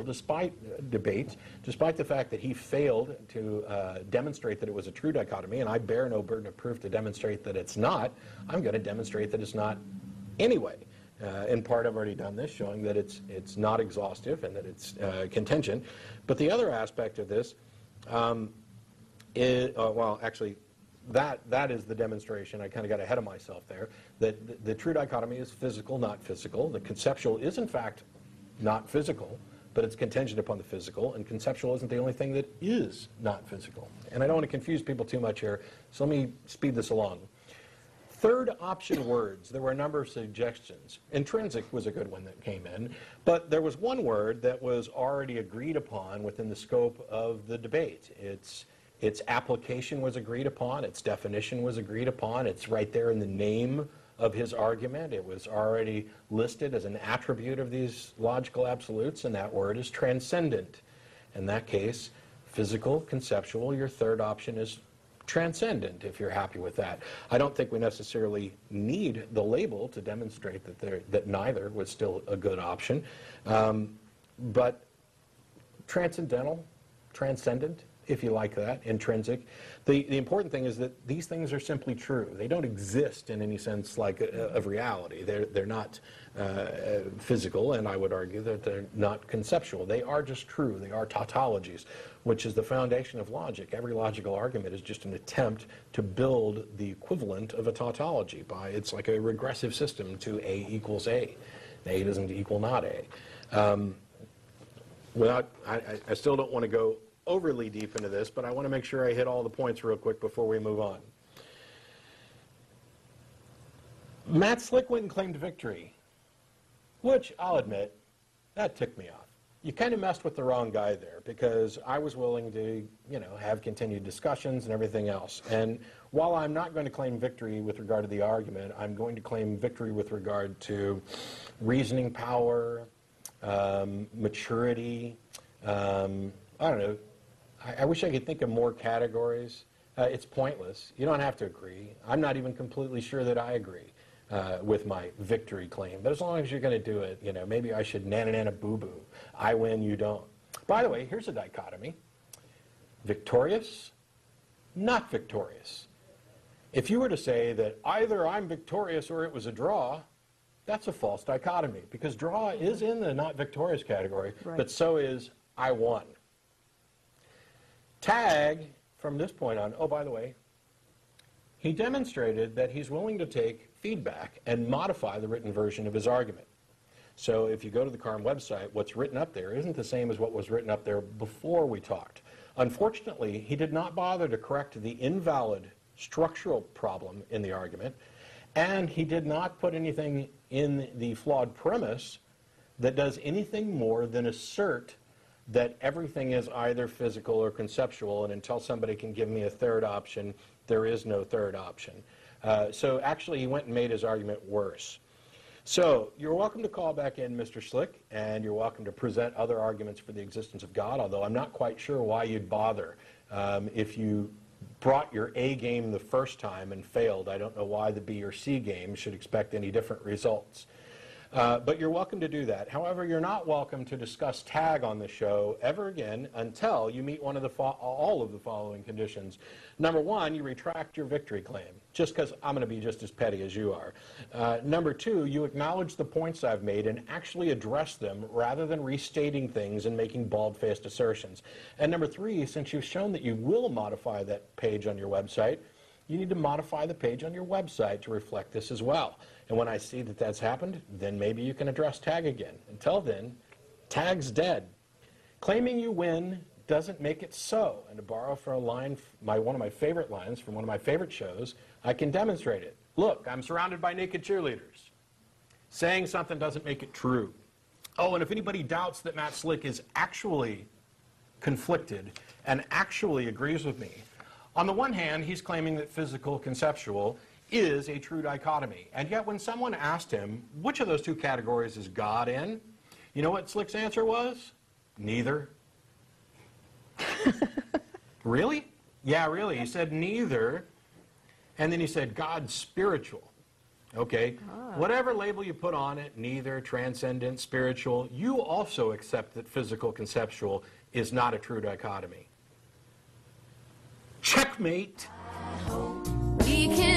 despite debates, despite the fact that he failed to demonstrate that it was a true dichotomy, and I bear no burden of proof to demonstrate that it's not, I'm going to demonstrate that it's not anyway. In part, I've already done this, showing that it's not exhaustive and that it's contingent. But the other aspect of this is, well, actually, that is the demonstration. I kind of got ahead of myself there. That the true dichotomy is physical, not physical. The conceptual is, in fact, not physical, but it's contingent upon the physical, and conceptual isn't the only thing that is not physical. And I don't want to confuse people too much here, so let me speed this along. Third option words, there were a number of suggestions. Intrinsic was a good one that came in, but there was one word that was already agreed upon within the scope of the debate. Its application was agreed upon, its definition was agreed upon, it's right there in the name of his argument. It was already listed as an attribute of these logical absolutes, and that word is transcendent. In that case, physical, conceptual, your third option is transcendent, if you're happy with that. I don't think we necessarily need the label to demonstrate that neither was still a good option. But transcendental, transcendent, if you like that, intrinsic. The important thing is that these things are simply true. They don't exist in any sense like of reality. They're not physical, and I would argue that they're not conceptual. They are just true. They are tautologies, which is the foundation of logic. Every logical argument is just an attempt to build the equivalent of a tautology. It's like a regressive system to A equals A. A doesn't equal not A. I still don't want to go overly deep into this, but I want to make sure I hit all the points real quick before we move on. Matt Slick went and claimed victory, which I'll admit, that ticked me off. You kind of messed with the wrong guy there, because I was willing to, have continued discussions and everything else. And while I'm not going to claim victory with regard to the argument, I'm going to claim victory with regard to reasoning power, maturity, I don't know. I wish I could think of more categories. It's pointless. You don't have to agree. I'm not even completely sure that I agree with my victory claim. But as long as you're going to do it, maybe I should nana boo-boo. I win, you don't. By the way, here's a dichotomy. Victorious, not victorious. If you were to say that either I'm victorious or it was a draw, that's a false dichotomy, because draw is in the not victorious category, right, but so is I won. Tag, from this point on, oh, by the way, he demonstrated that he's willing to take feedback and modify the written version of his argument. So if you go to the CARM website, what's written up there isn't the same as what was written up there before we talked. Unfortunately, he did not bother to correct the invalid structural problem in the argument, and he did not put anything in the flawed premise that does anything more than assert that everything is either physical or conceptual, and until somebody can give me a third option, there is no third option. So actually, he went and made his argument worse. So you're welcome to call back in, Mr. Slick, and you're welcome to present other arguments for the existence of God, although I'm not quite sure why you'd bother. If you brought your A game the first time and failed, I don't know why the B or C game should expect any different results. But you're welcome to do that. However, you're not welcome to discuss tag on the show ever again until you meet one of all of the following conditions. Number one, you retract your victory claim, just because I'm going to be just as petty as you are. Number two, you acknowledge the points I've made and actually address them rather than restating things and making bald-faced assertions. And number three, since you've shown that you will modify that page on your website, you need to modify the page on your website to reflect this as well. And when I see that that's happened, then maybe you can address tag again. Until then, tag's dead. Claiming you win doesn't make it so. And to borrow from a line, one of my favorite lines from one of my favorite shows, I can demonstrate it. Look, I'm surrounded by naked cheerleaders. Saying something doesn't make it true. Oh, and if anybody doubts that Matt Slick is actually conflicted and actually agrees with me, on the one hand, he's claiming that physical conceptual is a true dichotomy. And yet when someone asked him, which of those two categories is God in? You know what Slick's answer was? Neither. Really? Yeah, really. He said neither. And then he said God's spiritual. Okay? Whatever label you put on it, neither, transcendent, spiritual, you also accept that physical, conceptual is not a true dichotomy. Checkmate! We can